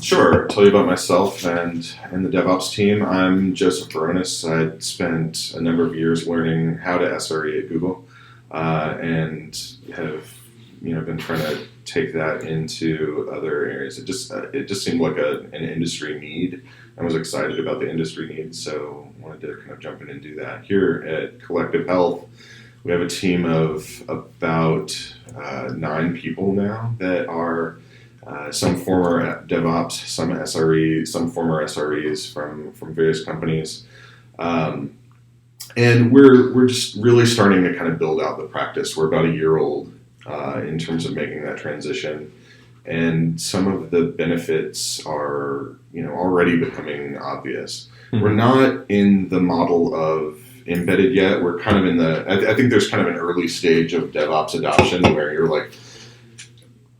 Sure. I'll tell you about myself and the DevOps team. I'm Joseph Bironas. I spent a number of years learning how to SRE at Google, and have been trying to take that into other areas. It just seemed like an industry need. I was excited about the industry need, so wanted to kind of jump in and do that. Here at Collective Health, we have a team of about 9 people now that are some former DevOps, some SRE, some former SREs from various companies. And we're just really starting to kind of build out the practice. We're about a year old in terms of making that transition. And some of the benefits are, already becoming obvious. Mm-hmm. We're not in the model of embedded yet. We're kind of I think there's kind of an early stage of DevOps adoption where you're like,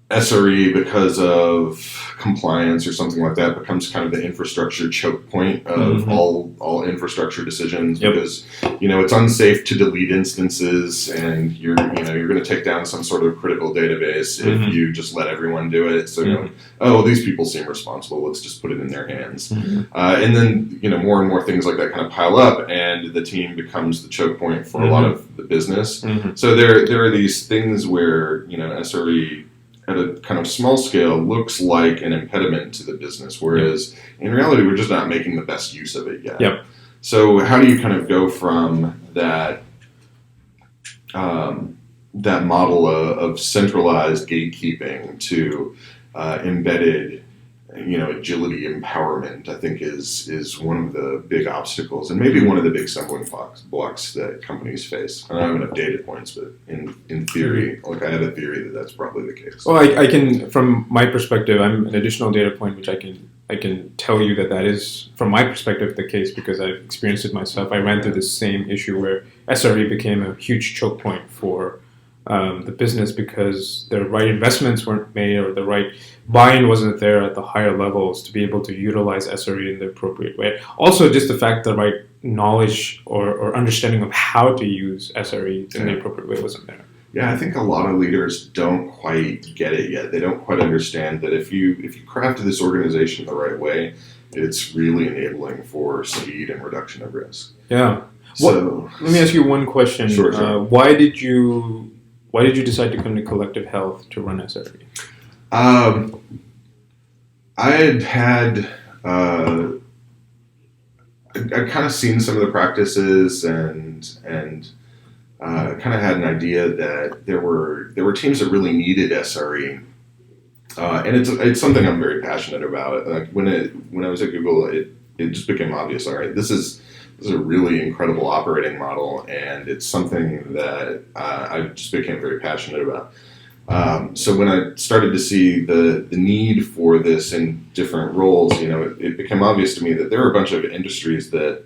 SRE, because of compliance or something like that, becomes kind of the infrastructure choke point of all infrastructure decisions. Yep. Because it's unsafe to delete instances, and you're going to take down some sort of critical database if you just let everyone do it. So these people seem responsible. Let's just put it in their hands. And then more and more things like that kind of pile up, and the team becomes the choke point for a lot of the business. So there are these things where SRE at a kind of small scale looks like an impediment to the business, whereas in reality we're just not making the best use of it yet. Yep. So how do you kind of go from that that model of centralized gatekeeping to embedded agility empowerment? I think is one of the big obstacles, and maybe one of the big stumbling blocks that companies face. I don't have enough data points, but in theory, I have a theory that's probably the case. Well, I can, from my perspective, I'm an additional data point which I can tell you that is, from my perspective, the case because I've experienced it myself. I ran through the same issue where SRE became a huge choke point for the business because the right investments weren't made, or the right buy-in wasn't there at the higher levels to be able to utilize SRE in the appropriate way. Also, just the fact that right knowledge or understanding of how to use SRE in the appropriate way wasn't there. Yeah, I think a lot of leaders don't quite get it yet. They don't quite understand that if you craft this organization the right way, it's really enabling for speed and reduction of risk. Yeah. So let me ask you one question. Sure. Why did you decide to come to Collective Health to run SRE? I had I'd kind of seen some of the practices and kind of had an idea that there were teams that really needed SRE, and it's something I'm very passionate about. Like when I was at Google, it just became obvious. All right, this is a really incredible operating model, and it's something that I just became very passionate about. So when I started to see the need for this in different roles, it became obvious to me that there are a bunch of industries that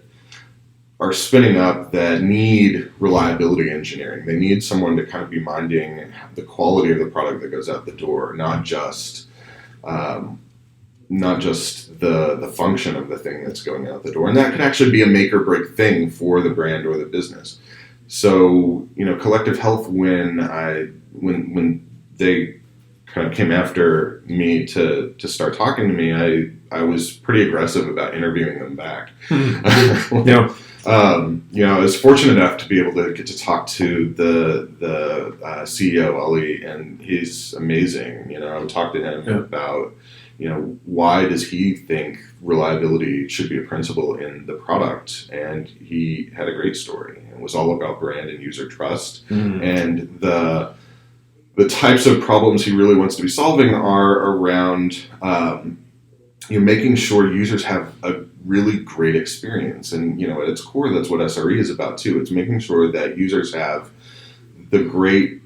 are spinning up that need reliability engineering. They need someone to kind of be minding the quality of the product that goes out the door, not just the function of the thing that's going out the door. And that can actually be a make or break thing for the brand or the business. So, Collective Health, when they kind of came after me to start talking to me, I was pretty aggressive about interviewing them back. I was fortunate enough to be able to get to talk to the CEO, Ali, and he's amazing. I talked to him about, why does he think reliability should be a principle in the product? And he had a great story. It was all about brand and user trust. And the types of problems he really wants to be solving are around making sure users have a really great experience. And, at its core, that's what SRE is about too. It's making sure that users have the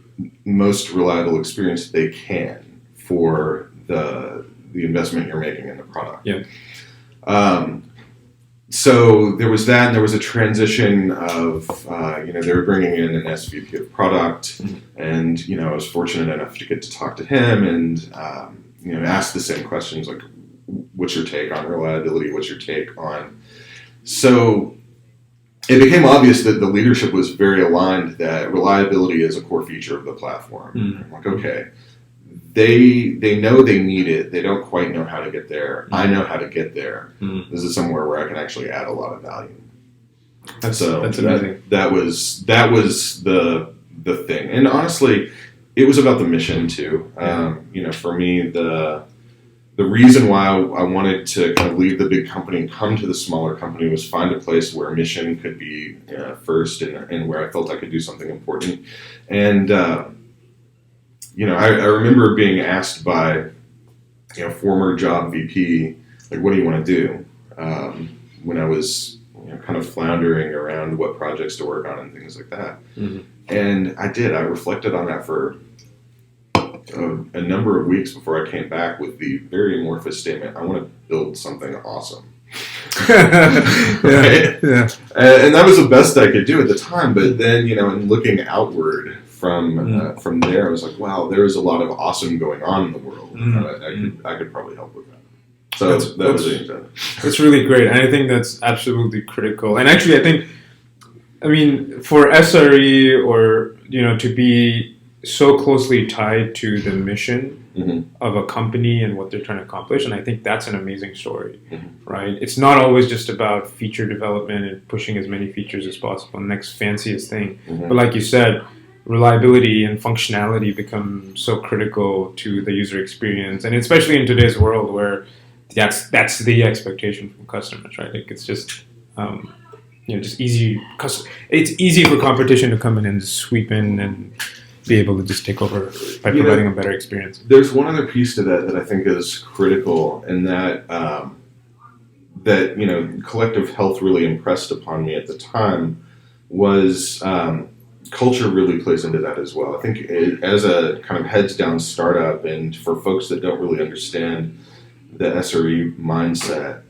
most reliable experience they can for the investment you're making in the product. Yeah. So there was that, and there was a transition of, they were bringing in an SVP of product, and, I was fortunate enough to get to talk to him and, ask the same questions, like, what's your take on reliability? What's your take on... So it became obvious that the leadership was very aligned that reliability is a core feature of the platform. I'm like, okay, they know they need it. They don't quite know how to get there. Mm-hmm. I know how to get there. Mm-hmm. This is somewhere where I can actually add a lot of value. That's amazing. That was the thing. And honestly, it was about the mission too. For me, the reason why I wanted to kind of leave the big company and come to the smaller company was find a place where mission could be first and where I felt I could do something important. And I remember being asked by former job VP, like, what do you want to do? When I was kind of floundering around what projects to work on and things like that. Mm-hmm. And I reflected on that for a number of weeks before I came back with the very amorphous statement, I want to build something awesome. Right? Yeah. And that was the best I could do at the time. But then, in looking outward from there, I was like, wow, there is a lot of awesome going on in the world. I could probably help with that. So that was the intent. That's really great. And I think that's absolutely critical. And actually, for SRE or, to be so closely tied to the mission of a company and what they're trying to accomplish, and I think that's an amazing story, right? It's not always just about feature development and pushing as many features as possible, next fanciest thing. But like you said, reliability and functionality become so critical to the user experience, and especially in today's world where that's the expectation from customers, right? Like it's just just easy. It's easy for competition to come in and sweep in and be able to just take over by providing a better experience. There's one other piece to that I think is critical, and that collective health really impressed upon me at the time was culture really plays into that as well. I think as a kind of heads down startup, and for folks that don't really understand the SRE mindset,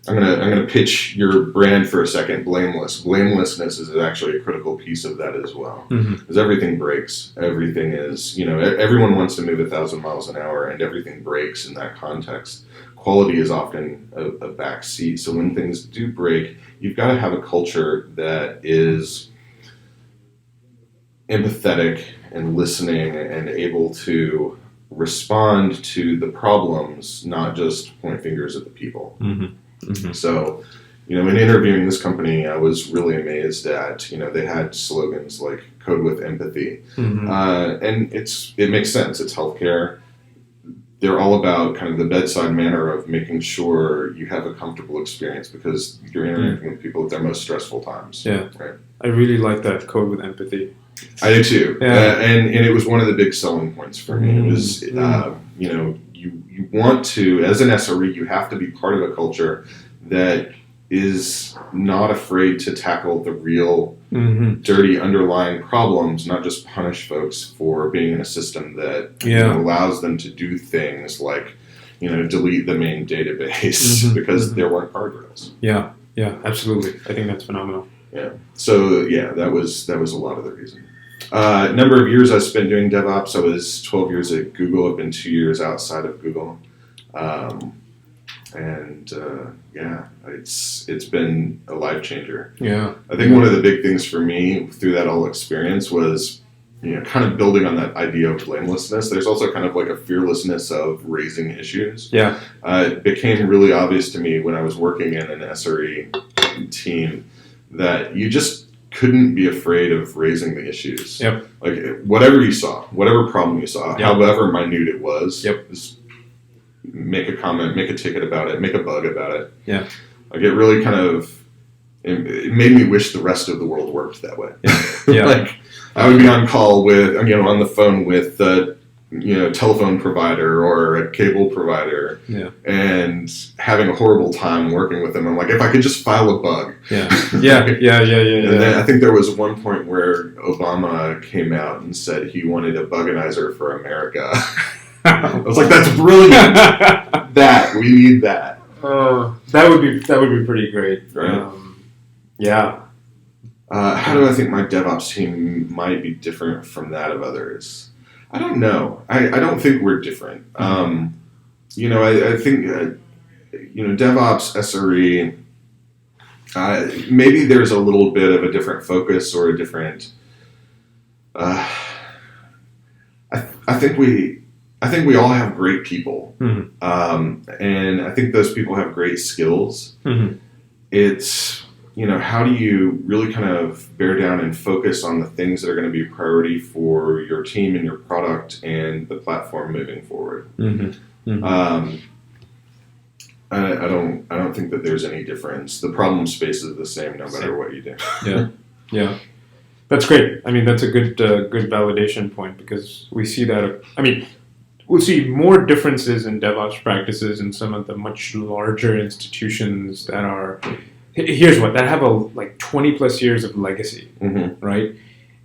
I'm gonna pitch your brand for a second. Blameless. Blamelessness is actually a critical piece of that as well, because everything breaks. Everything is, everyone wants to move 1,000 miles an hour, and everything breaks in that context. Quality is often a back seat. So when things do break, you've got to have a culture that is empathetic and listening and able to respond to the problems, not just point fingers at the people. So, in interviewing this company, I was really amazed at, they had slogans like "Code with Empathy," and it makes sense. It's healthcare. They're all about kind of the bedside manner of making sure you have a comfortable experience because you're interacting with people at their most stressful times. Yeah, right. I really like that, "Code with Empathy." I do too, yeah. And it was one of the big selling points for me. It was, you want to, as an SRE, you have to be part of a culture that is not afraid to tackle the real dirty underlying problems, not just punish folks for being in a system that allows them to do things like, delete the main database because there weren't guardrails. Yeah, absolutely. I think that's phenomenal. Yeah. So that was a lot of the reason. Number of years I spent doing DevOps. I was 12 years at Google. I've been 2 years outside of Google, it's been a life changer. Yeah. I think one of the big things for me through that whole experience was, kind of building on that idea of blamelessness. There's also kind of like a fearlessness of raising issues. Yeah. It became really obvious to me when I was working in an SRE team that you just couldn't be afraid of raising the issues. Yep. Like whatever you saw, whatever problem you saw, however minute it was, just make a comment, make a ticket about it, make a bug about it. Yeah. Like it really it made me wish the rest of the world worked that way. Yeah. Like I would be on call with, on the phone with telephone provider or a cable provider, and having a horrible time working with them. I'm like, if I could just file a bug. Yeah. And then I think there was one point where Obama came out and said he wanted a bugganizer for America. I was like, that's brilliant. We need that. That would be pretty great. Right. How do I think my DevOps team might be different from that of others? I don't know. I don't think we're different. I think, DevOps, SRE, maybe there's a little bit of a different focus or a different, I think I think we all have great people, Mm-hmm. and I think those people have great skills. Mm-hmm. It's, how do you really kind of bear down and focus on the things that are going to be priority for your team and your product and the platform moving forward. Mm-hmm. Mm-hmm. I don't think that there's any difference. The problem space is the same no matter what you do. Yeah. That's great. I mean, that's a good validation point, because we see that. I mean, we'll see more differences in DevOps practices in some of the much larger institutions that are. Here's what, that have 20 plus years of legacy, Mm-hmm. right?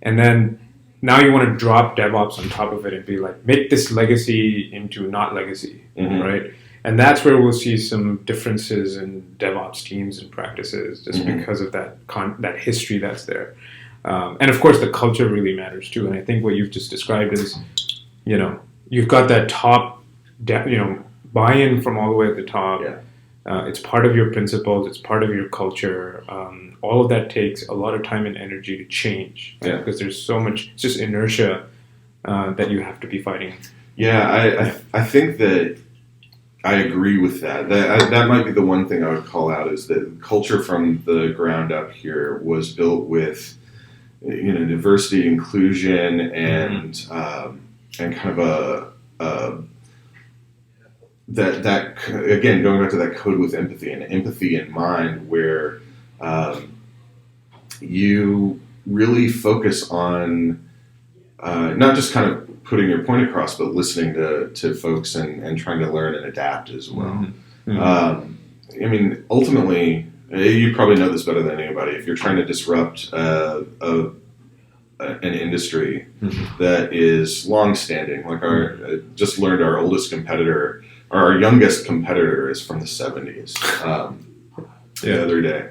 And then now you want to drop DevOps on top of it and be like, make this legacy into not legacy, Mm-hmm. right? And that's where we'll see some differences in DevOps teams and practices, just Mm-hmm. because of that history that's there. And of course, the culture really matters too. And I think what you've just described is, you've got that top, buy-in from all the way at the top. Yeah. It's part of your principles. It's part of your culture. All of that takes a lot of time and energy to change, right? Yeah. Because there's so much, it's just inertia that you have to be fighting. Yeah, I think that I agree with that. That might be the one thing I would call out, is that culture from the ground up here was built with, diversity, inclusion, and kind of that again, going back to that code with empathy and empathy in mind, where you really focus on not just kind of putting your point across, but listening to folks and trying to learn and adapt as well. Mm-hmm. I mean, ultimately, you probably know this better than anybody. If you're trying to disrupt an industry Mm-hmm. that is long-standing, like just learned our oldest competitor, or our youngest competitor, is from the 70s. The other day.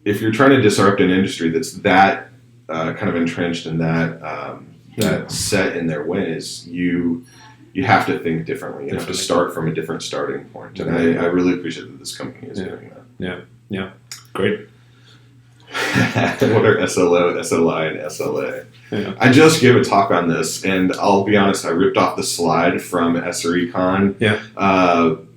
If you're trying to disrupt an industry that's that kind of entrenched in that set in their ways, you have to think differently. You have to start from a different starting point. And I really appreciate that this company is doing that. Yeah. Great. What are SLO, SLI, and SLA? Yeah. I just gave a talk on this, and I'll be honest, I ripped off the slide from SRE Con. Yeah. I'm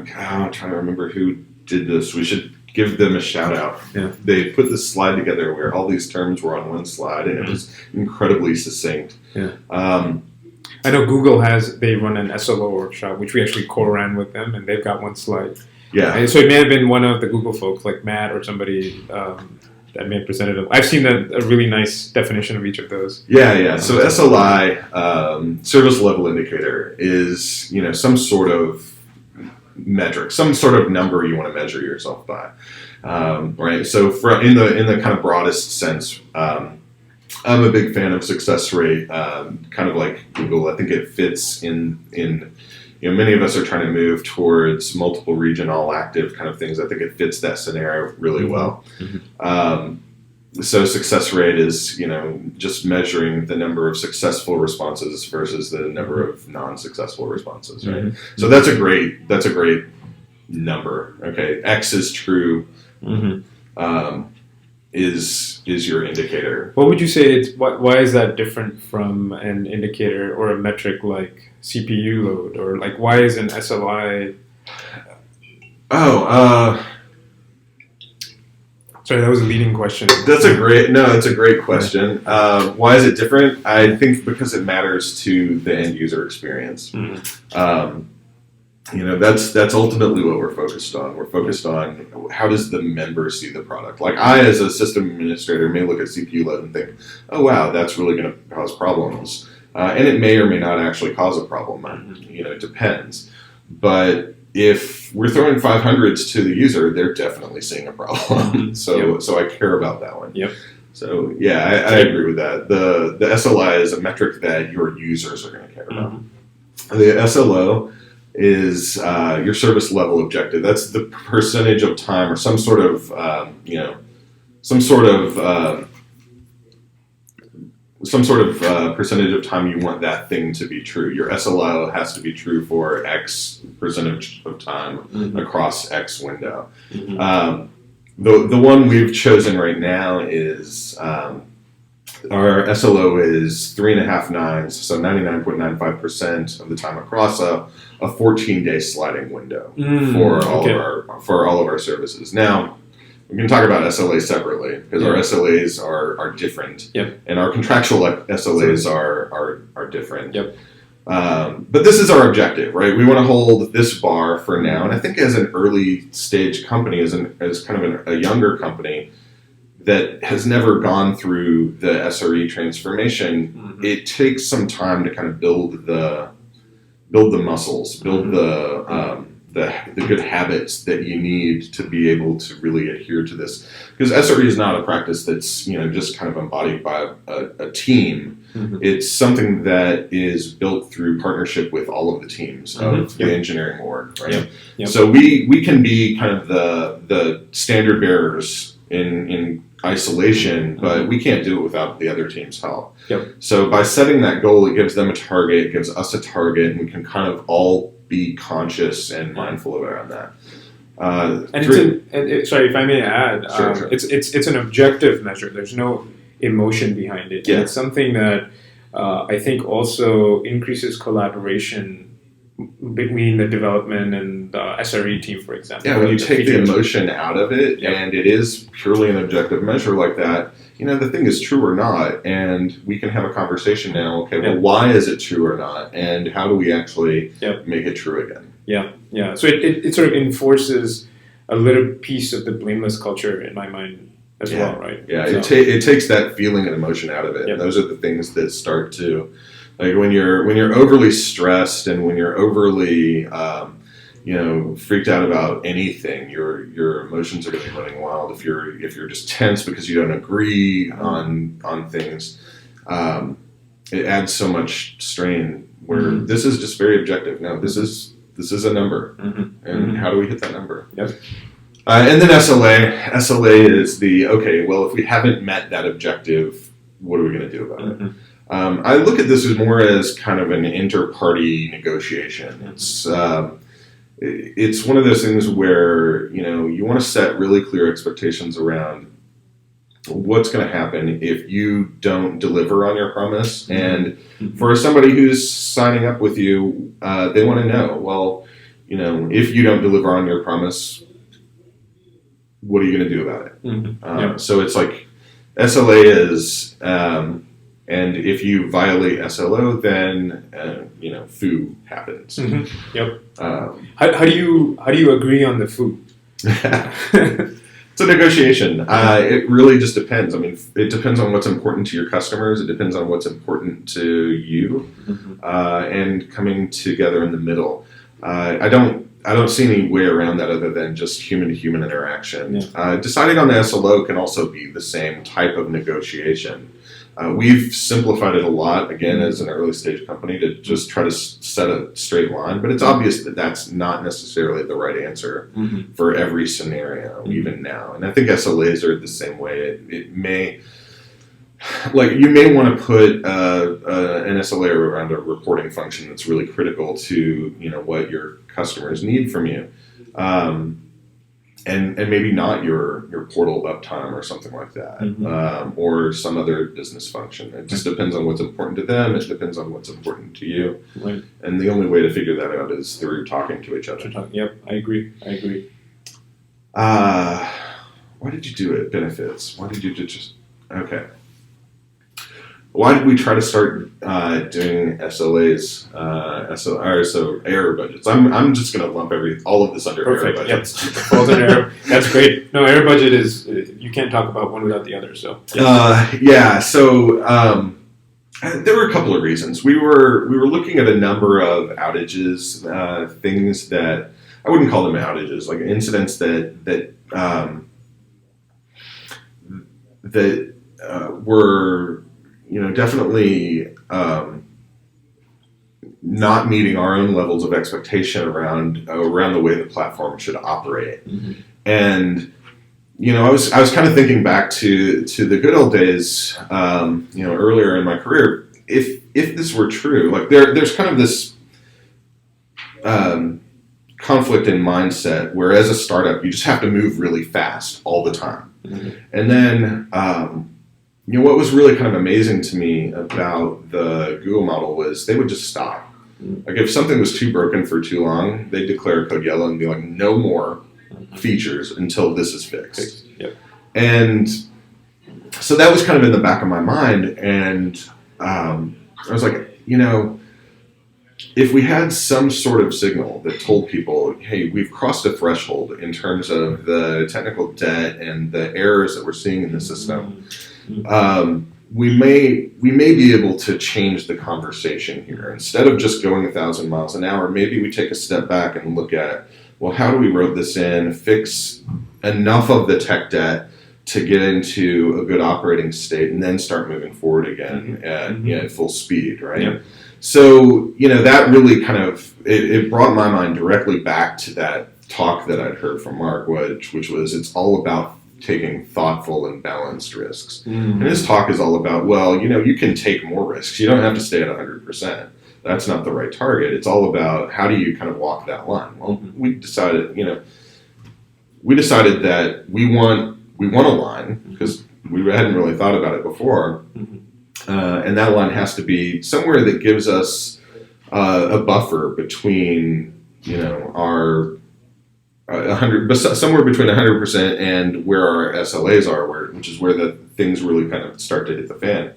trying to remember who did this. We should give them a shout out. Yeah. They put this slide together where all these terms were on one slide, and it was incredibly succinct. Yeah. I know Google they run an SLO workshop, which we actually co-ran with them, and they've got one slide. Yeah. And so it may have been one of the Google folks, like Matt or somebody that may have presented them. I've seen a really nice definition of each of those. Yeah. So SLI, service level indicator, is some sort of metric, some sort of number you want to measure yourself by, right? So in the kind of broadest sense, I'm a big fan of success rate, kind of like Google. I think it fits in many of us are trying to move towards multiple region, all active kind of things. I think it fits that scenario really well. Mm-hmm. So success rate is, just measuring the number of successful responses versus the number of non-successful responses, right? Mm-hmm. So that's a great number. Okay, X is true. Mm-hmm. Is your indicator. What would you say why is that different from an indicator or a metric like CPU load, or like why is an SLI? Sorry, that was a leading question. It's a great question. Why is it different? I think because it matters to the end user experience. Mm-hmm. That's ultimately what we're focused on. We're focused on how does the member see the product. Like, I, as a system administrator, may look at CPU load and think, oh wow, that's really going to cause problems. And it may or may not actually cause a problem. It depends. But if we're throwing 500s to the user, they're definitely seeing a problem. So I care about that one. Yep. So yeah, I agree with that. The SLI is a metric that your users are going to care about. Mm-hmm. The SLO is your service level objective. That's the percentage of time, or some sort of percentage of time you want that thing to be true. Your SLO has to be true for X percentage of time mm-hmm. across X window. Mm-hmm. The one we've chosen right now is our SLO is 3.5 nines, so 99.95% of the time across a 14-day sliding window for all of our services. Now, we can talk about SLAs separately because our SLAs are different, and our contractual SLAs are different. But this is our objective, right? We want to hold this bar for now, and I think as an early stage company, as kind of a younger company that has never gone through the SRE transformation, it takes some time to kind of build the muscles, build the good habits that you need to be able to really adhere to this. Because SRE is not a practice that's just kind of embodied by a team. It's something that is built through partnership with all of the teams of the engineering org, right? So we can be kind of the standard bearers in isolation, but we can't do it without the other team's help. So by setting that goal, it gives them a target, it gives us a target, and we can kind of all be conscious and mindful around that. Sorry, if I may add, Sure. It's an objective measure. There's no emotion behind it. It's something that I think also increases collaboration between the development and the SRE team, for example. When you take the emotion out of it, and it is purely an objective measure like that, the thing is true or not, and we can have a conversation now, well, why is it true or not, and how do we actually make it true again? So it sort of enforces a little piece of the blameless culture in my mind as well, right? It takes that feeling and emotion out of it, and those are the things that start to, like when you're overly stressed and when you're overly freaked out about anything, your emotions are going to be running wild. If you're just tense because you don't agree on things, it adds so much strain. Where this is just very objective. Now this is a number, and how do we hit that number? And then SLA is if we haven't met that objective, what are we going to do about it? I look at this as more as kind of an inter-party negotiation. It's one of those things where you want to set really clear expectations around what's going to happen if you don't deliver on your promise. And for somebody who's signing up with you, they want to know, if you don't deliver on your promise, what are you going to do about it? So it's like SLA is, and if you violate SLO, then foo happens. How do you agree on the foo? It's a negotiation. It really just depends. I mean, it depends on what's important to your customers. It depends on what's important to you, and coming together in the middle. I don't see any way around that other than just human-to-human interaction. Deciding on the SLO can also be the same type of negotiation. We've simplified it a lot, again, as an early stage company to just try to set a straight line, but it's obvious that that's not necessarily the right answer for every scenario, even now. And I think SLAs are the same way. It may, you may want to put an SLA around a reporting function that's really critical to, what your customers need from you. And maybe not your portal uptime or something like that, or some other business function. It just depends on what's important to them. It depends on what's important to you. And the only way to figure that out is through talking to each other. I agree. Why did you do it? Benefits. Why did you just... Okay. Why did we try to start doing SLAs? So error budgets. I'm just going to lump all of this under error budgets. That's great. No, error budget is you can't talk about one without the other. So there were a couple of reasons. We were looking at a number of outages, things that I wouldn't call them outages, like incidents that were definitely not meeting our own levels of expectation around the way the platform should operate. And I was kind of thinking back to the good old days, earlier in my career. If this were true, like there's kind of this conflict in mindset where as a startup you just have to move really fast all the time, and then what was really kind of amazing to me about the Google model was they would just stop. Like if something was too broken for too long, they'd declare code yellow and be like, no more features until this is fixed. Yep. And so that was kind of in the back of my mind. And I was like, if we had some sort of signal that told people, hey, we've crossed a threshold in terms of the technical debt and the errors that we're seeing in the system, we may be able to change the conversation here. Instead of just going 1,000 miles an hour, maybe we take a step back and look at, well, how do we rope this in, fix enough of the tech debt to get into a good operating state, and then start moving forward again at full speed, right? Yep. So, that really kind of, it brought my mind directly back to that talk that I'd heard from Mark, which was, it's all about taking thoughtful and balanced risks. And his talk is all about, well, you can take more risks. You don't have to stay at 100%. That's not the right target. It's all about how do you kind of walk that line. Well, we decided that we want a line because we hadn't really thought about it before. And that line has to be somewhere that gives us a buffer between, our 100, somewhere between 100% and where our SLAs are, which is where the things really kind of start to hit the fan.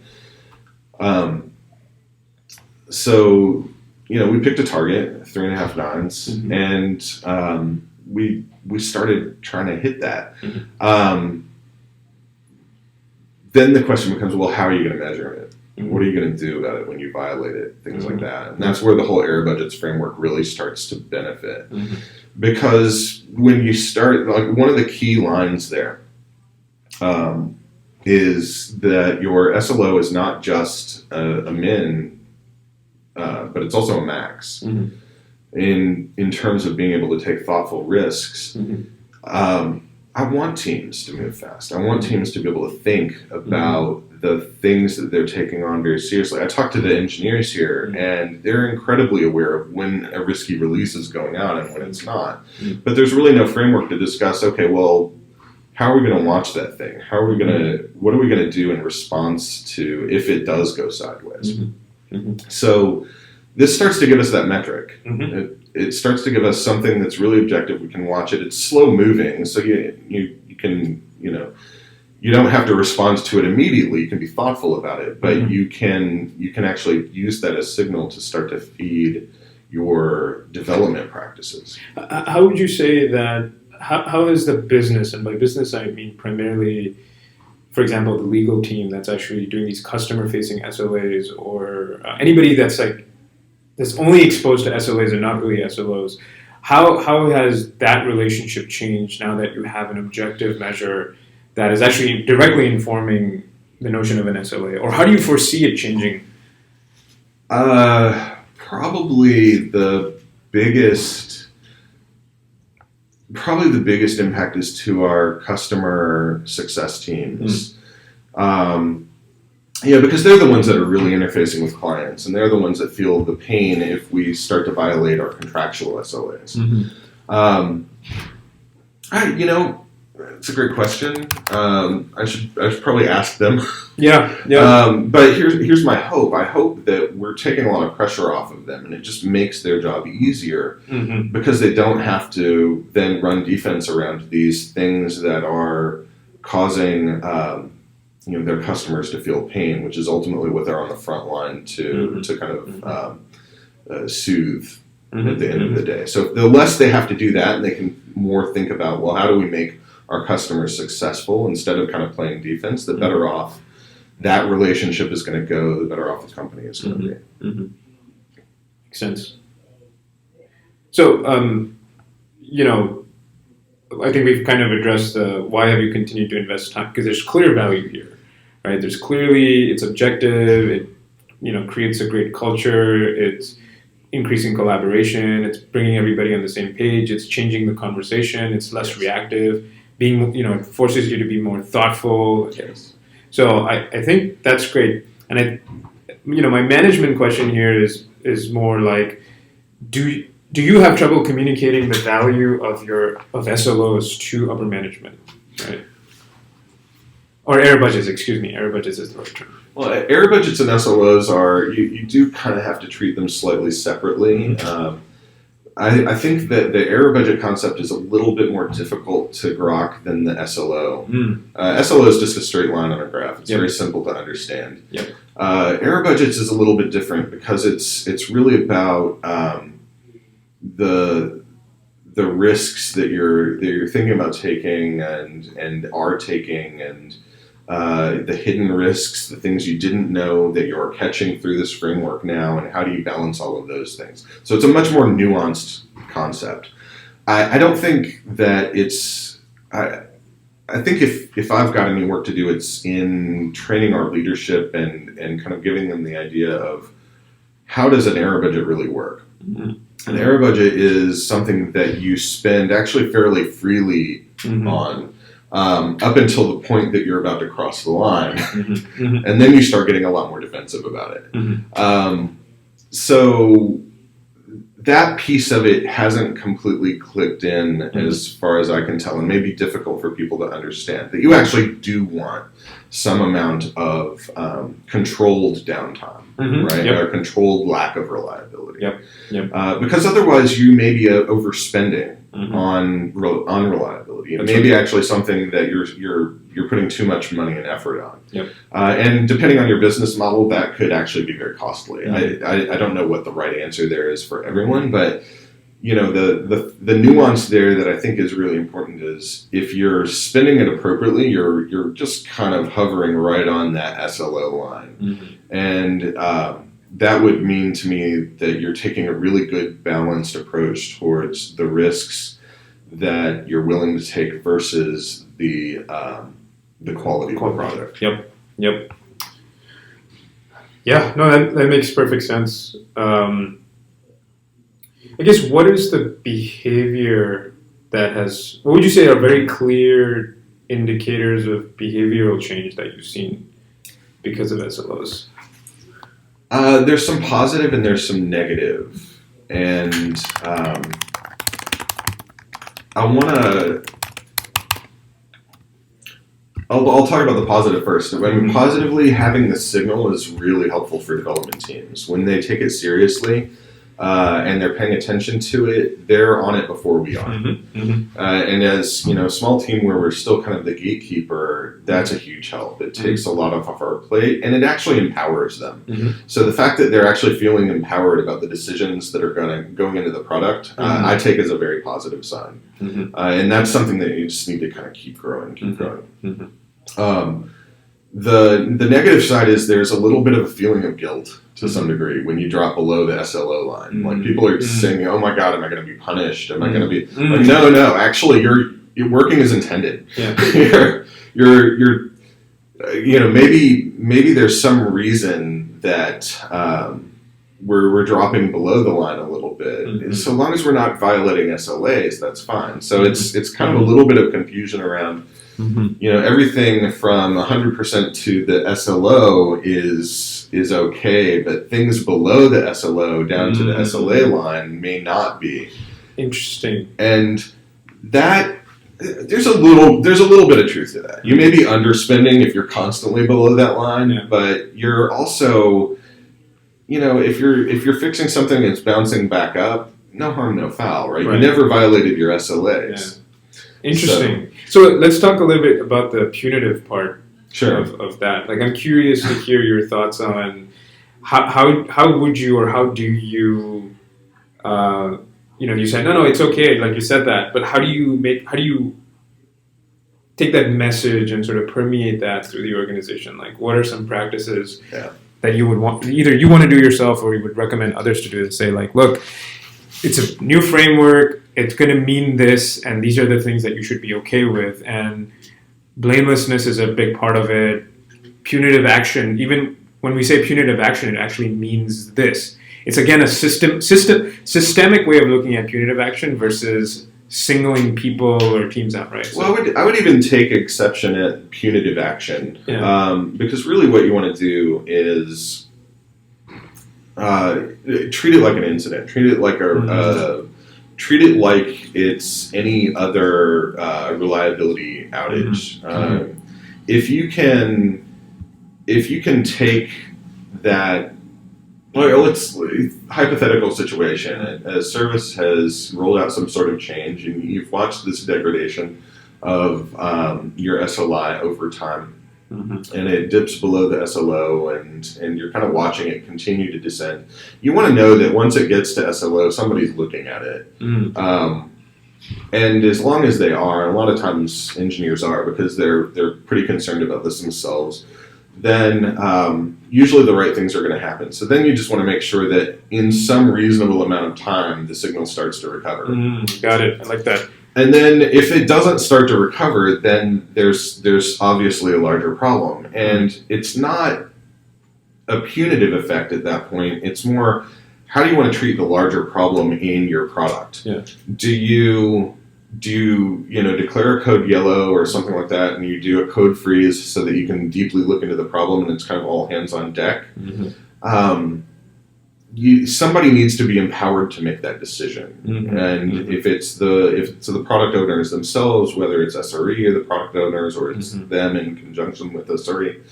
So, we picked a target, 3.5 nines, and we started trying to hit that. Then the question becomes, well, how are you going to measure it? What are you going to do about it when you violate it? Things like that. And that's where the whole error budgets framework really starts to benefit. Because when you start, like one of the key lines there is that your SLO is not just a min, but it's also a max. In terms of being able to take thoughtful risks. I want teams to move fast. I want teams to be able to think about the things that they're taking on very seriously. I talked to the engineers here, and they're incredibly aware of when a risky release is going out and when it's not. But there's really no framework to discuss, okay, well, how are we going to watch that thing? What are we going to do in response to if it does go sideways? So this starts to give us that metric. It starts to give us something that's really objective. We can watch it. It's slow moving, so you can, you don't have to respond to it immediately. You can be thoughtful about it, but you can actually use that as signal to start to feed your development practices. How would you say that? How is the business, and by business I mean primarily, for example, the legal team that's actually doing these customer-facing SLAs, or anybody that's only exposed to SLAs and not really SLOs. How has that relationship changed now that you have an objective measure that is actually directly informing the notion of an SLA? Or how do you foresee it changing? Probably the biggest impact is to our customer success teams. Because they're the ones that are really interfacing with clients, and they're the ones that feel the pain if we start to violate our contractual SLAs. It's a great question. I should probably ask them. But here's my hope. I hope that we're taking a lot of pressure off of them, and it just makes their job easier because they don't have to then run defense around these things that are causing their customers to feel pain, which is ultimately what they're on the front line to kind of soothe at the end of the day. So the less they have to do that, and they can more think about, well, how do we make our customers successful instead of kind of playing defense, the better off that relationship is going to go, the better off the company is going to be. Makes sense. So, I think we've kind of addressed why have you continued to invest time, because there's clear value here, right? There's clearly, it's objective, it creates a great culture, it's increasing collaboration, it's bringing everybody on the same page, it's changing the conversation, it's less reactive, it forces you to be more thoughtful. Yes. So I think that's great. And my management question here is more like, do you have trouble communicating the value of SLOs to upper management, right? Or error budgets, excuse me. Error budgets is the right term. Well, error budgets and SLOs you do kind of have to treat them slightly separately. I think that the error budget concept is a little bit more difficult to grok than the SLO. SLO is just a straight line on a graph. It's very simple to understand. Error budgets is a little bit different because it's really about the risks that you're thinking about taking and are taking, and the hidden risks, the things you didn't know that you're catching through this framework now, and how do you balance all of those things. So it's a much more nuanced concept. I don't think that it's... I think if I've got any work to do, it's in training our leadership and kind of giving them the idea of how does an error budget really work. An error budget is something that you spend actually fairly freely on up until the point that you're about to cross the line. And then you start getting a lot more defensive about it. So that piece of it hasn't completely clicked in as far as I can tell, and may be difficult for people to understand that you actually do want some amount of controlled downtime, right? Or controlled lack of reliability. Because otherwise you may be overspending on reliability. It may be actually something that you're putting too much money and effort on. And depending on your business model, that could actually be very costly. I don't know what the right answer there is for everyone, but you know, the nuance there that I think is really important is if you're spending it appropriately, you're just kind of hovering right on that SLO line. And that would mean to me that you're taking a really good balanced approach towards the risks that you're willing to take versus the quality of the product. Yeah, no, that makes perfect sense. I guess what is the behavior that what would you say are very clear indicators of behavioral change that you've seen because of SLOs? There's some positive and there's some negative. And I'll talk about the positive first. When positively, having the signal is really helpful for development teams. When they take it seriously and they're paying attention to it, they're on it before we are. And as you know, a small team where we're still kind of the gatekeeper, that's a huge help. It takes a lot off of our plate, and it actually empowers them. So the fact that they're actually feeling empowered about the decisions that are going into the product, I take as a very positive sign. And that's something that you just need to kind of keep growing. The negative side is there's a little bit of a feeling of guilt to some degree when you drop below the SLO line. Like people are saying, "Oh my God, am I going to be punished? Am I going to be?" Like, no. Actually, you're working as intended. you're you know, maybe there's some reason that we're dropping below the line a little bit. So long as we're not violating SLAs, that's fine. So it's kind of a little bit of confusion around. You know, everything from 100% to the SLO is okay, but things below the SLO down to the SLA line may not be. Interesting. And that there's a little bit of truth to that. You may be underspending if you're constantly below that line, but you're also, you know, if you're fixing something that's bouncing back up, no harm, no foul, right? You never violated your SLAs. Interesting. So let's talk a little bit about the punitive part of that. Like, I'm curious to hear your thoughts on how would you or how do you, you know, you said, no, it's okay, like you said that, but how do you take that message and sort of permeate that through the organization? Like, what are some practices that you would want, either you want to do yourself or you would recommend others to do to say, like, look, it's a new framework, it's going to mean this, and these are the things that you should be okay with. And blamelessness is a big part of it. Punitive action, even when we say punitive action, it actually means this. It's, again, a systemic way of looking at punitive action versus singling people or teams out, right? So, well, I would even take exception at punitive action because really what you want to do is treat it like an incident. Treat it like treat it like it's any other reliability outage. if you can take that, well, let's hypothetical situation. A service has rolled out some sort of change, and you've watched this degradation of your SLI over time. Mm-hmm. And it dips below the SLO, and you're kind of watching it continue to descend. You want to know that once it gets to SLO, somebody's looking at it. Mm-hmm. And as long as they are, and a lot of times engineers are, because they're pretty concerned about this themselves, then usually the right things are going to happen. So then you just want to make sure that in some reasonable amount of time, the signal starts to recover. Got it. I like that. And then if it doesn't start to recover, then there's obviously a larger problem. And it's not a punitive effect at that point. It's more, how do you want to treat the larger problem in your product? Yeah. Do you declare a code yellow or something like that, and you do a code freeze so that you can deeply look into the problem, and it's kind of all hands on deck? Mm-hmm. Somebody needs to be empowered to make that decision. Mm-hmm. And mm-hmm. if it's the product owners themselves, whether it's SRE or the product owners, or it's mm-hmm. them in conjunction with SRE,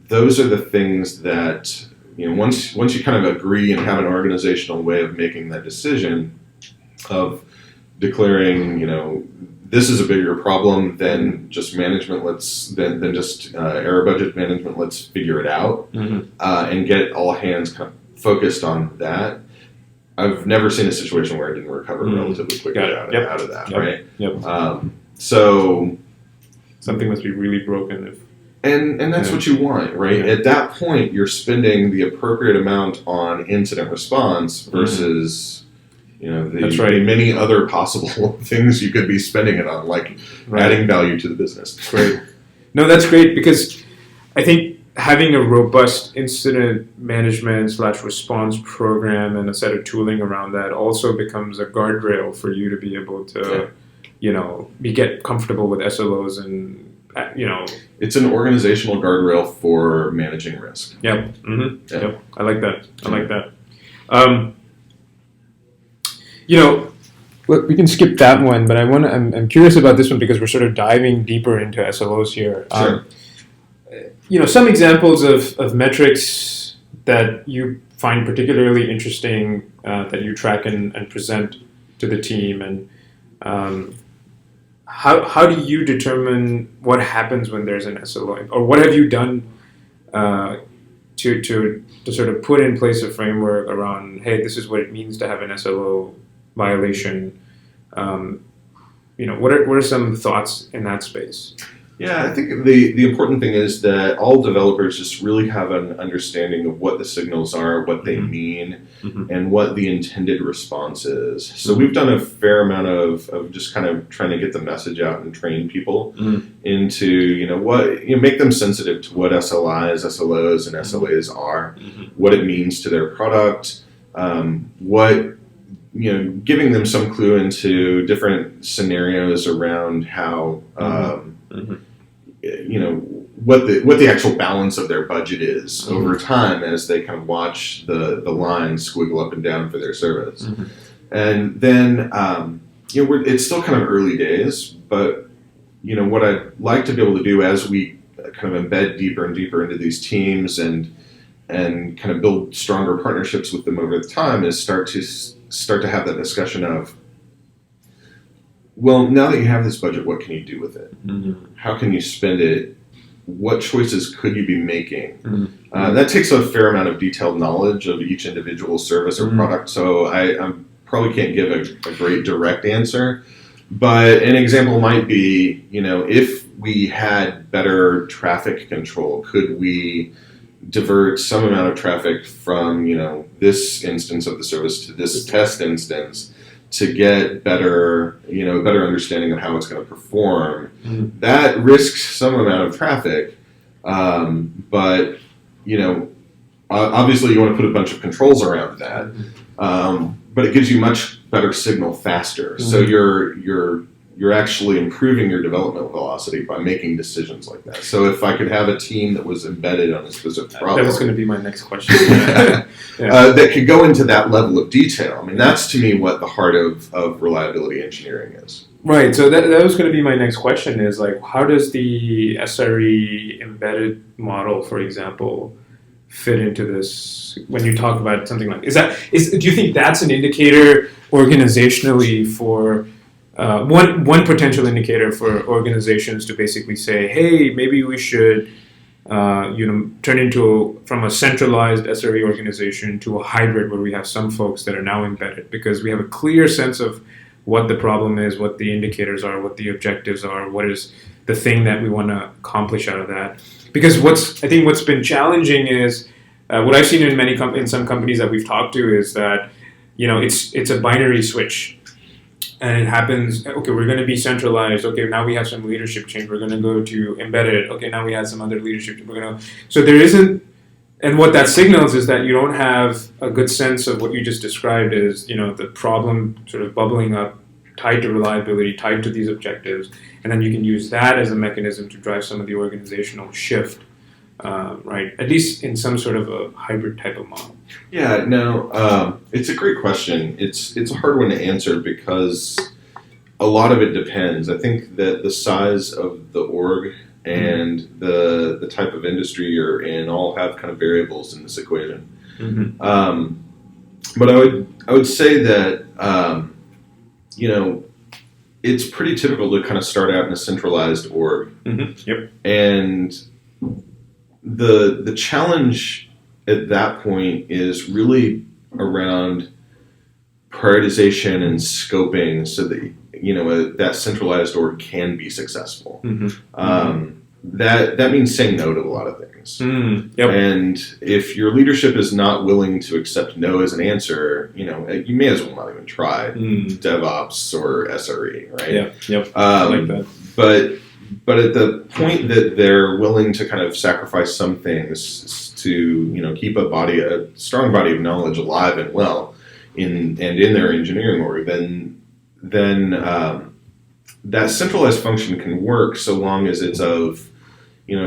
those are the things that, once you kind of agree and have an organizational way of making that decision of declaring, this is a bigger problem than just management. Than just error budget management. Let's figure it out, mm-hmm. And get all hands kind of focused on that. I've never seen a situation where I didn't recover mm-hmm. relatively quickly out of that. Yep. Right. Yep. So something must be really broken if. And that's what you want, right? Yeah. At that point, you're spending the appropriate amount on incident response versus. Mm-hmm. The many other possible things you could be spending it on, like adding value to the business. Great. No, that's great, because I think having a robust incident management / response program and a set of tooling around that also becomes a guardrail for you to be able to, get comfortable with SLOs and, It's an organizational guardrail for managing risk. Yep. Mm-hmm. Yep. I like that. We can skip that one, but I'm curious about this one because we're sort of diving deeper into SLOs here. Sure. Some examples of metrics that you find particularly interesting that you track and present to the team, and how do you determine what happens when there's an SLO, or what have you done to sort of put in place a framework around, hey, this is what it means to have an SLO violation? What are some thoughts in that space? Yeah, I think the important thing is that all developers just really have an understanding of what the signals are, what they mm-hmm. mean, mm-hmm. and what the intended response is. So mm-hmm. we've done a fair amount of just kind of trying to get the message out and train people mm-hmm. into, make them sensitive to what SLIs, SLOs, and SLAs are, mm-hmm. what it means to their product, giving them some clue into different scenarios around how, mm-hmm. What the actual balance of their budget is mm-hmm. over time as they kind of watch the lines squiggle up and down for their service. Mm-hmm. And then, it's still kind of early days, but, what I'd like to be able to do as we kind of embed deeper and deeper into these teams and kind of build stronger partnerships with them over the time is start to have that discussion of, well, now that you have this budget, what can you do with it? Mm-hmm. How can you spend it? What choices could you be making? Mm-hmm. That takes a fair amount of detailed knowledge of each individual service or mm-hmm. product, so I probably can't give a great direct answer. But an example might be, if we had better traffic control, could we divert some amount of traffic from, this instance of the service to this test instance to get better understanding of how it's going to perform. Mm-hmm. That risks some amount of traffic, but, obviously you want to put a bunch of controls around that, but it gives you much better signal faster. Mm-hmm. So you're actually improving your development velocity by making decisions like that. So if I could have a team that was embedded on a specific problem, that was going to be my next question. That could go into that level of detail. I mean, that's to me what the heart of reliability engineering is. Right. So that was going to be my next question is like, how does the SRE embedded model, for example, fit into this when you talk about something like, do you think that's an indicator organizationally for one potential indicator for organizations to basically say, hey, maybe we should turn from a centralized SRE organization to a hybrid where we have some folks that are now embedded because we have a clear sense of what the problem is, what the indicators are, what the objectives are, what is the thing that we want to accomplish out of that. Because I think what's been challenging is what I've seen in some companies that we've talked to is that it's a binary switch, and it happens. Okay, we're going to be centralized. Okay, now we have some leadership change. We're going to go to embedded. Okay, now we have some other leadership. So there isn't. And what that signals is that you don't have a good sense of what you just described as, the problem sort of bubbling up, tied to reliability, tied to these objectives, and then you can use that as a mechanism to drive some of the organizational shift, right? At least in some sort of a hybrid type of model. Yeah, no, it's a great question. It's a hard one to answer because a lot of it depends. I think that the size of the org and the type of industry you're in all have kind of variables in this equation. Mm-hmm. But I would say that it's pretty typical to kind of start out in a centralized org. Mm-hmm. Yep. And the challenge at that point is really around prioritization and scoping so that that centralized org can be successful. Mm-hmm. That means saying no to a lot of things. Yep. And if your leadership is not willing to accept no as an answer, you may as well not even try DevOps or SRE, right? Yeah. Yep. I like that. But at the point that they're willing to kind of sacrifice some things to keep a strong body of knowledge alive and well in their engineering org, then that centralized function can work so long as it's of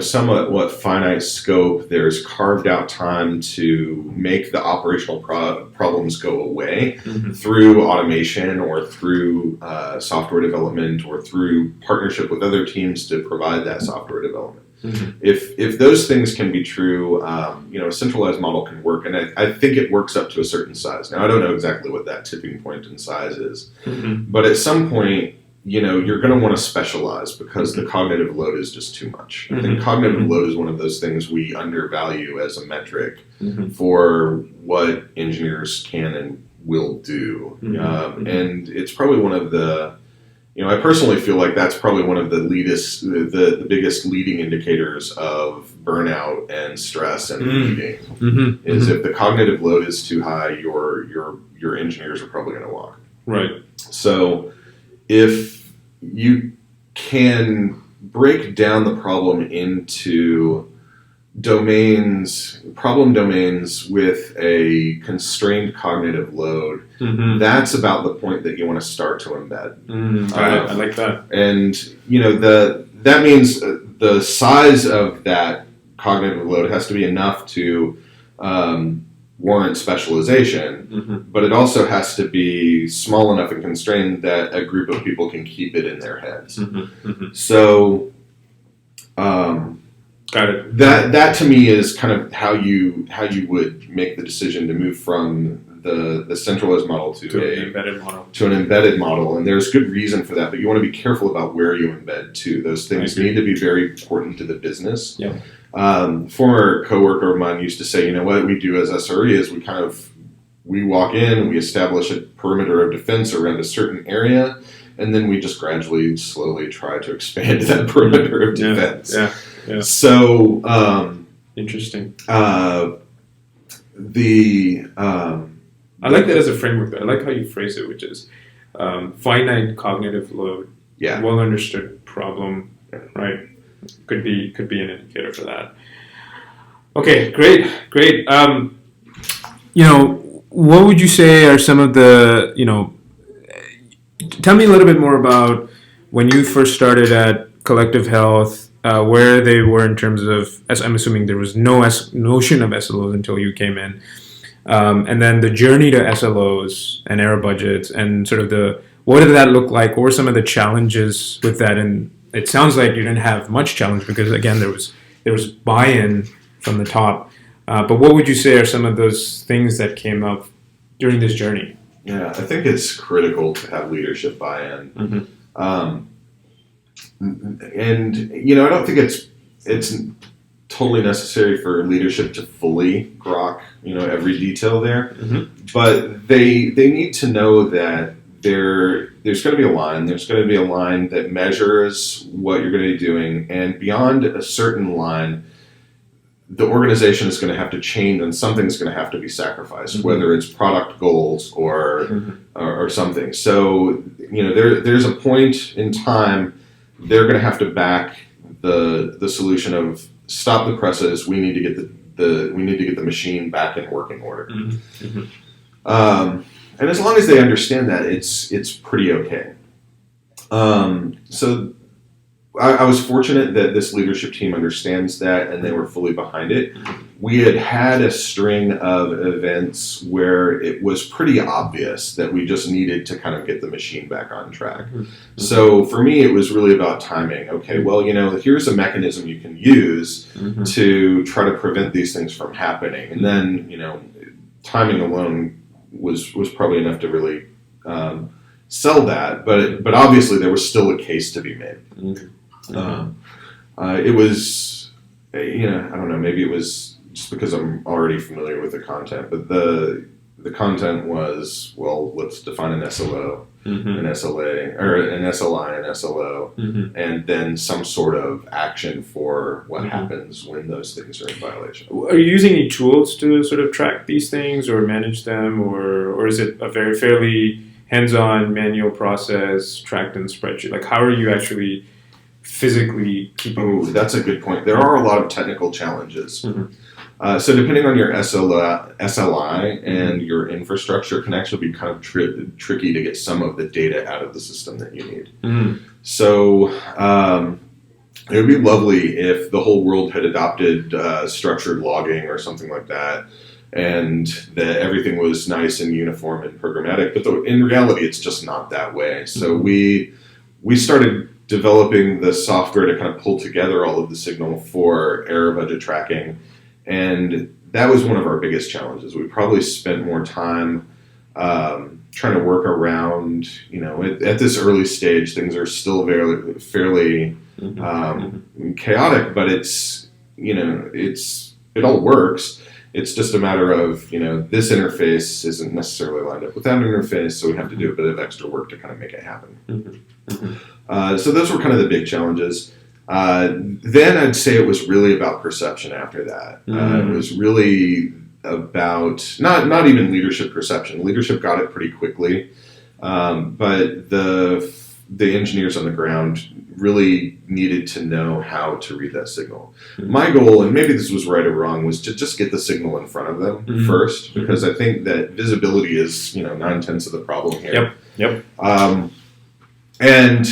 somewhat finite scope. There's carved out time to make the operational problems go away through automation or through software development or through partnership with other teams to provide that software development. Mm-hmm. If those things can be true, a centralized model can work, and I think it works up to a certain size. Now, I don't know exactly what that tipping point in size is, but at some point, you're going to want to specialize because the cognitive load is just too much. I think cognitive load is one of those things we undervalue as a metric for what engineers can and will do. And it's probably one of the, I personally feel like that's probably one of the biggest leading indicators of burnout and stress and leading is if the cognitive load is too high, your engineers are probably going to walk. Right. So if you can break down the problem into problem domains with a constrained cognitive load, that's about the point that you want to start to embed. I like that. And, that means the size of that cognitive load has to be enough to warrant specialization, but it also has to be small enough and constrained that a group of people can keep it in their heads. So, got it. That to me is kind of how you would make the decision to move from the centralized model to an embedded model, and there's good reason for that. But you want to be careful about where you embed too. Those things need to be very important to the business. Yeah. Former coworker of mine used to say, what we do as SRE is we walk in, we establish a perimeter of defense around a certain area, and then we just gradually, slowly try to expand that perimeter of defense. Yeah. So interesting. I like that as a framework. I like how you phrase it, which is finite cognitive load. Yeah. Well understood problem. Right. Could be an indicator for that. Okay, great. What would you say are some of the, tell me a little bit more about when you first started at Collective Health, where they were in terms of, as I'm assuming there was no notion of SLOs until you came in, and then the journey to SLOs and error budgets and sort of what did that look like? What were some of the challenges with that? And it sounds like you didn't have much challenge because again, there was buy-in from the top. But what would you say are some of those things that came up during this journey? Yeah, I think it's critical to have leadership buy-in. Mm-hmm. And, I don't think it's totally necessary for leadership to fully grok, every detail there. Mm-hmm. But they need to know that there's going to be a line. There's going to be a line that measures what you're going to be doing. And beyond a certain line, the organization is going to have to change and something's going to have to be sacrificed, mm-hmm. whether it's product goals or something. So, there's a point in time they're going to have to back the solution of stop the presses. We need to get the machine back in working order. Mm-hmm. And as long as they understand that, it's pretty okay. So I was fortunate that this leadership team understands that and they were fully behind it. We had a string of events where it was pretty obvious that we just needed to kind of get the machine back on track. Mm-hmm. So for me, it was really about timing. Okay, well, here's a mechanism you can use mm-hmm. to try to prevent these things from happening. And then, timing alone was probably enough to really sell that. But obviously there was still a case to be made. Mm-hmm. It was, I don't know, maybe it was just because I'm already familiar with the content, but the content was, well, let's define an SLO, mm-hmm. an SLA, or an SLI, an SLO, mm-hmm. and then some sort of action for what mm-hmm. happens when those things are in violation. Are you using any tools to sort of track these things or manage them, or is it a fairly hands-on manual process tracked in the spreadsheet? Like, how are you actually physically keeping? Oh, that's a good point. There are a lot of technical challenges. Mm-hmm. So depending on your SLI and your infrastructure, it can actually be kind of tricky to get some of the data out of the system that you need. Mm-hmm. So it would be lovely if the whole world had adopted structured logging or something like that, and that everything was nice and uniform and programmatic. But in reality, it's just not that way. So mm-hmm. we started developing the software to kind of pull together all of the signal for error budget tracking. And that was one of our biggest challenges. We probably spent more time trying to work around, at this early stage, things are still fairly chaotic, but it all works. It's just a matter of, this interface isn't necessarily lined up with that interface, so we have to do a bit of extra work to kind of make it happen. Mm-hmm. Mm-hmm. So those were kind of the big challenges. Then I'd say it was really about perception after that. Mm-hmm. It was really about, not even leadership perception. Leadership got it pretty quickly, but the engineers on the ground really needed to know how to read that signal. Mm-hmm. My goal, and maybe this was right or wrong, was to just get the signal in front of them mm-hmm. first, because I think that visibility is 9/10 of the problem here. Yep. And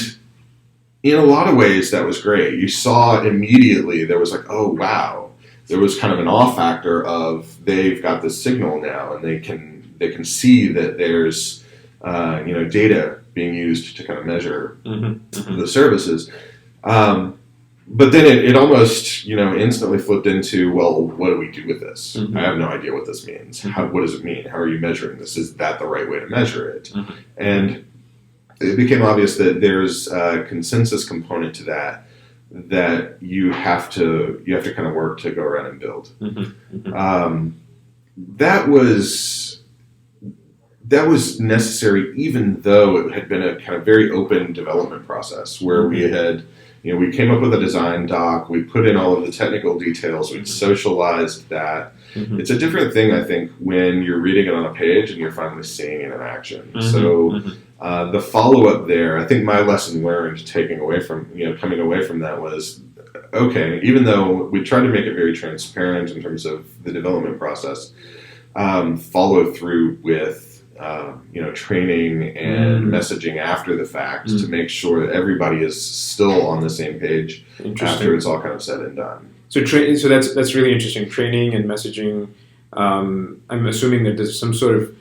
in a lot of ways, that was great. You saw immediately there was like, oh wow, there was kind of an awe factor of they've got this signal now, and they can see that there's data being used to kind of measure mm-hmm. Mm-hmm. the services. But then it almost instantly flipped into, well, what do we do with this? Mm-hmm. I have no idea what this means. Mm-hmm. What does it mean? How are you measuring this? Is that the right way to measure it? Mm-hmm. And it became obvious that there's a consensus component to that you have to kind of work to go around and build. Mm-hmm. Mm-hmm. That was necessary, even though it had been a kind of very open development process where we had, we came up with a design doc, we put in all of the technical details, we socialized that. Mm-hmm. It's a different thing, I think, when you're reading it on a page and you're finally seeing it in action. Mm-hmm. So the follow-up there, I think my lesson learned coming away from that was, okay, even though we tried to make it very transparent in terms of the development process, follow through with training and messaging after the fact to make sure that everybody is still on the same page after it's all kind of said and done. So that's really interesting. Training and messaging. I'm assuming that there's some sort of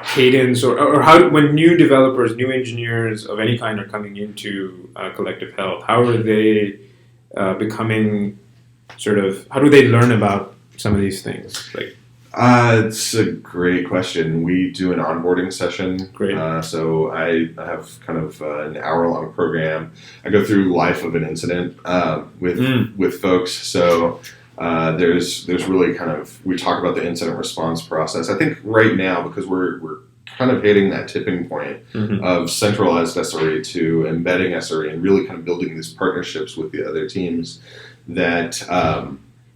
cadence or how, when new developers, new engineers of any kind are coming into collective health, how are they becoming how do they learn about some of these things? It's a great question. We do an onboarding session. Great. So I have kind of an hour-long program. I go through life of an incident with folks. So there's really we talk about the incident response process. I think right now, because we're kind of hitting that tipping point of centralized SRE to embedding SRE and really kind of building these partnerships with the other teams, that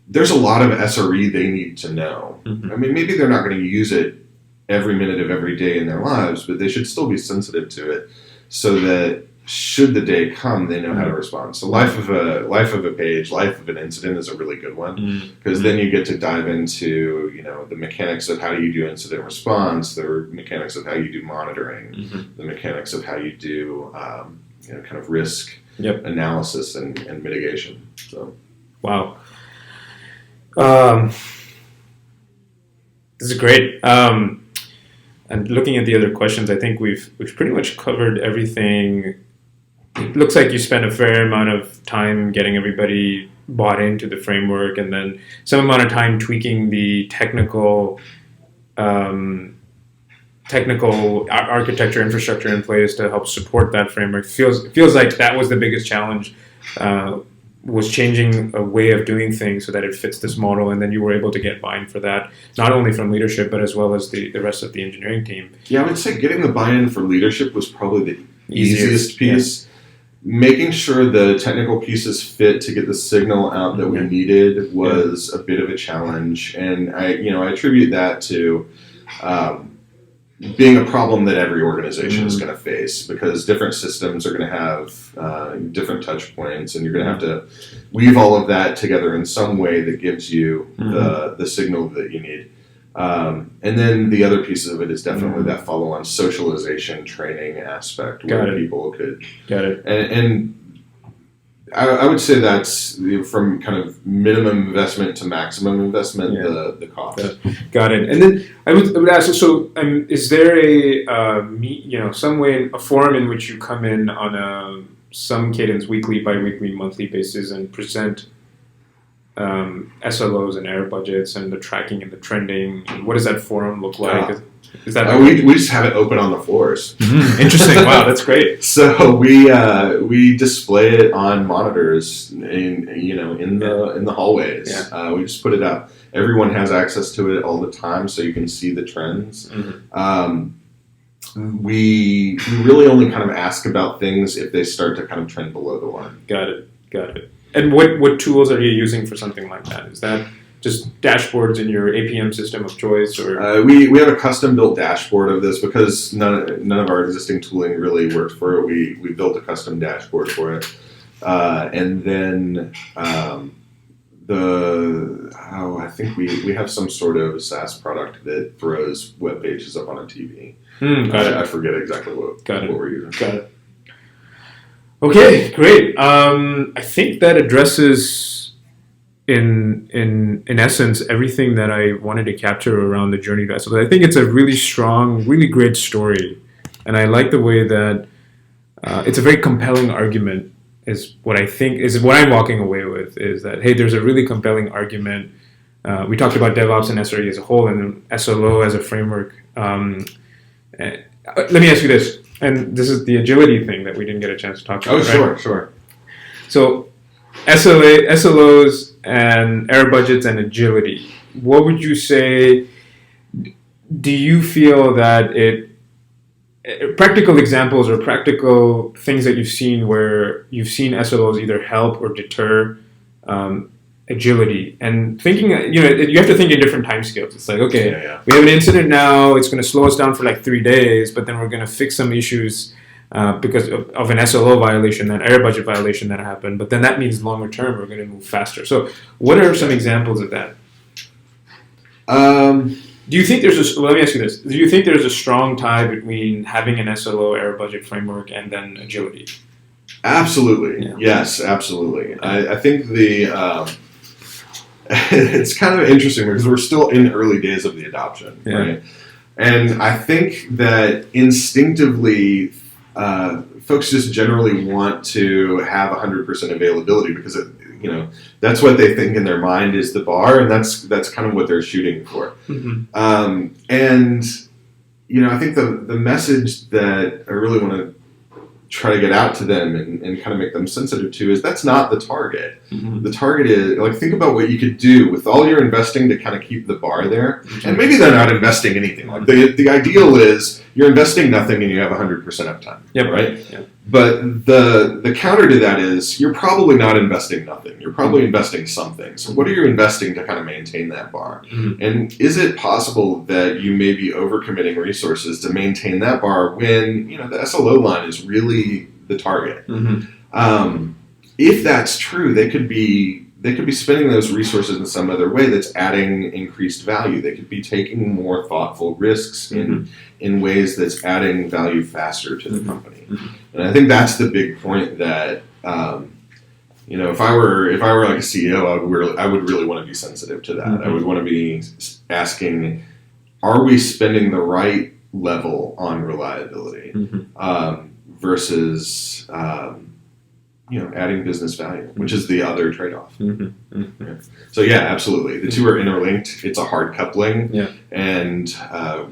there's a lot of SRE they need to know. I mean, maybe they're not going to use it every minute of every day in their lives, but they should still be sensitive to it so that should the day come, they know how to respond. So life of a page, life of an incident is a really good one, because then you get to dive into, the mechanics of how you do incident response, the mechanics of how you do monitoring, the mechanics of how you do, kind of risk analysis and mitigation. So, wow. This is great. And looking at the other questions, I think we've pretty much covered everything. It looks like you spent a fair amount of time getting everybody bought into the framework, and then some amount of time tweaking the technical architecture infrastructure in place to help support that framework. Feels like that was the biggest challenge. Was changing a way of doing things so that it fits this model, and then you were able to get buy-in for that, not only from leadership, but as well as the rest of the engineering team. Yeah, I would say getting the buy-in for leadership was probably the easiest piece. Yeah. Making sure the technical pieces fit to get the signal out that we needed was a bit of a challenge, and I attribute that to being a problem that every organization is going to face, because different systems are going to have different touch points, and you're going to have to weave all of that together in some way that gives you the signal that you need. And then the other pieces of it is definitely that follow-on socialization training aspect where people could get it. And I would say that's from kind of minimum investment to maximum investment, the cost. Got it. And then I would ask, so is there some way, a forum in which you come in on some cadence, weekly, bi-weekly, monthly basis and present SLOs and error budgets and the tracking and the trending? What does that forum look like? Is that we just have it open on the floors. Interesting. Wow, that's great. So we display it on monitors in the hallways. Yeah. We just put it up. Everyone has access to it all the time, so you can see the trends. We really only kind of ask about things if they start to kind of trend below the line. Got it. And what tools are you using for something like that? Is that just dashboards in your APM system of choice, or we have a custom built dashboard of this because none of our existing tooling really worked for it. We built a custom dashboard for it, and then I think we have some sort of SaaS product that throws web pages up on a TV. I forget exactly what we're using. Got it. Okay, great. I think that addresses, in essence, everything that I wanted to capture around the journey to SLO. I think it's a really strong, really great story, and I like the way that it's a very compelling argument. Is what I'm walking away with, is that hey, there's a really compelling argument. We talked about DevOps and SRE as a whole, and then SLO as a framework. Let me ask you this. And this is the agility thing that we didn't get a chance to talk about. Oh, sure. So SLOs and error budgets and agility. What would you say, do you feel that practical examples or practical things that you've seen where you've seen SLOs either help or deter agility? And thinking, you have to think in different time scales. It's like, okay, we have an incident now, it's going to slow us down for like 3 days, but then we're going to fix some issues because of an SLO violation, an error budget violation that happened. But then that means longer term, we're going to move faster. So what are some examples of that? Do you think let me ask you this. Do you think there's a strong tie between having an SLO error budget framework and then agility? Absolutely. Yeah. Yes, absolutely. I think it's kind of interesting because we're still in early days of the adoption, right? And I think that instinctively, folks just generally want to have 100% availability because that's what they think in their mind is the bar, and that's kind of what they're shooting for. Mm-hmm. And I think the message that I really want to try to get out to them and kind of make them sensitive to is that's not the target. Mm-hmm. The target is think about what you could do with all your investing to kind of keep the bar there. Mm-hmm. And maybe they're not investing anything. Like the ideal is you're investing nothing and you have 100% uptime. Yep. Right? Yep. But the counter to that is you're probably not investing nothing. You're probably investing something. So what are you investing to kind of maintain that bar? Mm-hmm. And is it possible that you may be overcommitting resources to maintain that bar when the SLO line is really the target? Mm-hmm. If that's true, they could be spending those resources in some other way that's adding increased value. They could be taking more thoughtful risks in ways that's adding value faster to the company. Mm-hmm. And I think that's the big point that if I were like a CEO, I would really want to be sensitive to that. Mm-hmm. I would want to be asking, are we spending the right level on reliability versus adding business value, which is the other trade-off. Mm-hmm. Mm-hmm. Yeah. So yeah, absolutely. The two are interlinked. It's a hard coupling. Yeah. And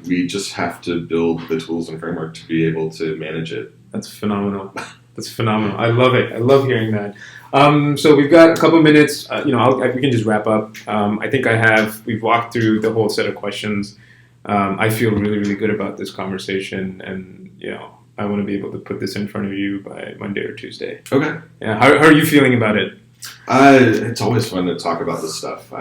we just have to build the tools and framework to be able to manage it. That's phenomenal. That's phenomenal. I love it. I love hearing that. So we've got a couple minutes. We can just wrap up. I think we've walked through the whole set of questions. I feel really, really good about this conversation, and I want to be able to put this in front of you by Monday or Tuesday. Okay. Yeah. How are you feeling about it? It's always fun to talk about this stuff.